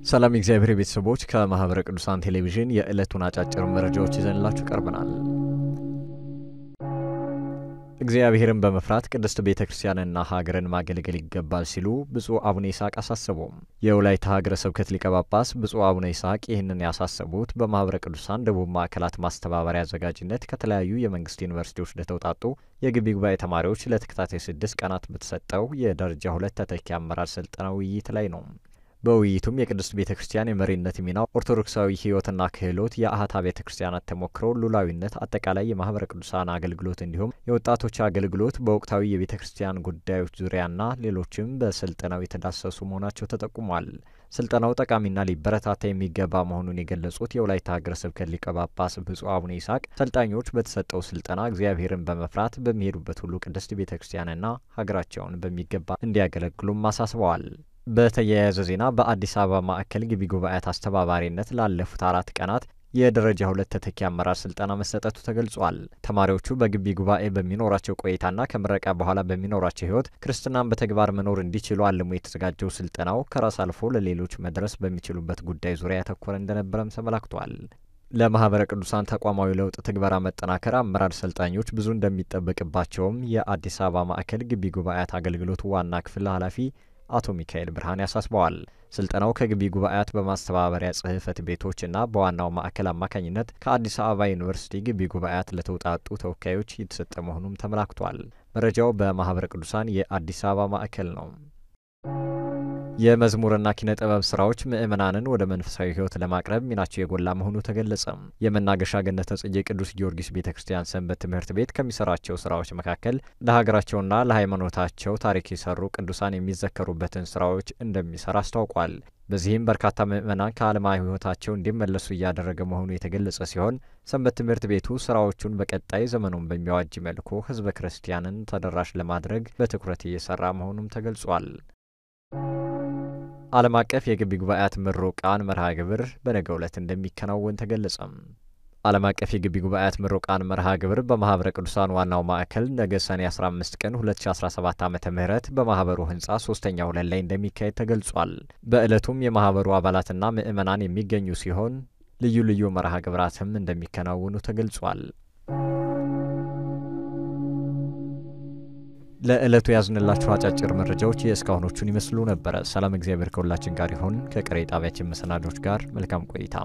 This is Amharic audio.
ሰላም እግዚአብሔር ቤተሰቦች ከማህበረ ቅዱሳን ቴሌቪዥን የዕለቱን አጫጭር መረጃዎች ይዘንላችሁ ቀርበናል። እግዚአብሔርን በመፍራት ቅድስት ቤተክርስቲያንና ሀገርን ማገልገል ይገባል ሲሉ ብፁዕ አቡነ ይስሐቅ አሳሰቡ። የወላይታ ሀገረ ስብከት ሊቀ ጳጳስ ብፁዕ አቡነ ይስሐቅ ይህንን ያሳሰቡት በማህበረ ቅዱሳን ደቡብ ማዕከላት ማስተባበሪያ አዘጋጅነት ከተለያዩ የመንግስት ዩኒቨርሲቲዎች ለተውጣጡ የግቢ ጉባኤ ተማሪዎች ለተከታታይ 6 ቀናት በተሰጠው የደረጃ 2 ተተኪ አመራር ስልጠና ውይይት ላይ ነው። በውይይቱም የቅድስት ቤተክርስቲያን የመሪነት ሚና፣ ኦርቶዶክሳዊ ህይወትና ክህሎት፣ የአህታ ቤተክርስቲያናት ተሞክሮ፣ ሉላዊነት፣ አጠቃላይ የማህበረ ቅዱሳን አገልግሎት እንዲሁም የወጣቶች አገልግሎት በወቅታዊ የቤተክርስቲያን ጉዳዮች ዙሪያና ሌሎችም በስልጠናው የተዳሰሱ መሆናቸው ተጠቁሟል። ስልጠናው ጠቃሚና ሊበረታታ የሚገባ መሆኑን የገለጹት የወላይታ ሀገረ ስብከት ሊቀ ጳጳስ ብፁዕ አቡነ ይስሐቅ ሰልጣኞች በተሰጠው ስልጠና እግዚአብሔርን በመፍራት በሚሄዱበት ሁሉ ቅድስት ቤተክርስቲያንና ሀገራቸውን በሚገባ እንዲያገለግሉም አሳስበዋል። በተያያዘ ዜና በአዲስ አበባ ማዕከል ግቢ ጉባኤያት አስተባባሪነት ላለፉት 4 ቀናት የደረጃ 2 ተተኪ አመራር ስልጠና መሰጠቱ ተገልጿል። ተማሪዎቹ በግቢ ጉባኤ በሚኖራቸው ቆይታና ከምረቃ በኋላ በሚኖራቸው ህይወት ክርስትናን በተግባር መኖር እንዲችሉ አልሞ የተዘጋጀው ስልጠናው ከራስ አልፎ ለሌሎች መድረስ በሚችሉበት ጉዳይ ዙሪያ ያተኮረ እንደነበረም ተመላክቷል። ለማህበረ ቅዱሳን ተቋማዊ ለውጥ ትግበራ መጠናከር አመራር ሰልጣኞች ብዙ እንደሚጠበቅባቸውም የአዲስ አበባ ማዕከል ግቢ ጉባኤያት አገልግሎት ዋና ክፍል ኃላፊ አቶ ሚካኤል ብርሃን ያሳስበዋል። ስልጠናው ከግቢ ጉባኤያት በማስተባበሪያ ጽህፈት ቤቶችና በዋናው ማዕከል አማካኝነት ከአዲስ አበባ ዩኒቨርሲቲ ግቢ ጉባኤያት ለተውጣጡ ተወካዮች የተሰጠ መሆኑም ተመላክቷል። መረጃው በማህበረ ቅዱሳን የአዲስ አበባ ማዕከል ነው። የመዝሙርና ኪነ ጥበብ ስራዎች ምእመናንን ወደ መንፈሳዊ ህይወት ለማቅረብ ሚናቸው የጎላ መሆኑ ተገለጸ። የመናገሻ ገነተ ጽጌ ቅዱስ ጊዮርጊስ ቤተክርስቲያን ሰንበት ትምህርት ቤት ከሚሰራቸው ስራዎች መካከል ለሀገራቸውና ለሃይማኖታቸው ታሪክ የሰሩ ቅዱሳን የሚዘከሩበትን ስራዎች እንደሚሰራ አስታውቋል። በዚህም በርካታ ምእመናን ከዓለማዊ ህይወታቸው እንዲመለሱ እያደረገ መሆኑ የተገለጸ ሲሆን ሰንበት ትምህርት ቤቱ ስራዎቹን በቀጣይ ዘመኑን በሚያዋጅ መልኩ ህዝበ ክርስቲያንን ተደራሽ ለማድረግ በትኩረት እየሰራ መሆኑም ተገልጿል። ዓለም አቀፍ የግቢ ጉባኤያት ምሩቃን መርሃ ግብር በነገው ዕለት እንደሚከናወን ተገለጸ። ዓለም አቀፍ የግቢ ጉባኤያት ምሩቃን መርሃ ግብር በማህበረ ቅዱሳን ዋናው ማዕከል ነገ ሰኔ 15 ቀን 2017 ዓ.ም በማህበሩ ህንጻ 3ኛ ወለል ላይ እንደሚካሄድ ተገልጿል። በዕለቱም የማህበሩ አባላትና ምእመናን የሚገኙ ሲሆን ልዩ ልዩ መርሃ ግብራትም እንደሚከናወኑ ተገልጿል። ለዕለቱ ያዝንላችሁ አጫጭር መረጃዎች የእስካሁኖቹን ይመስሉ ነበር። ሰላም እግዚአብሔር ከሁላችን ጋር ይሁን። ከቀሪ ጣቢያችን መሰናዶች ጋር መልካም ቆይታ።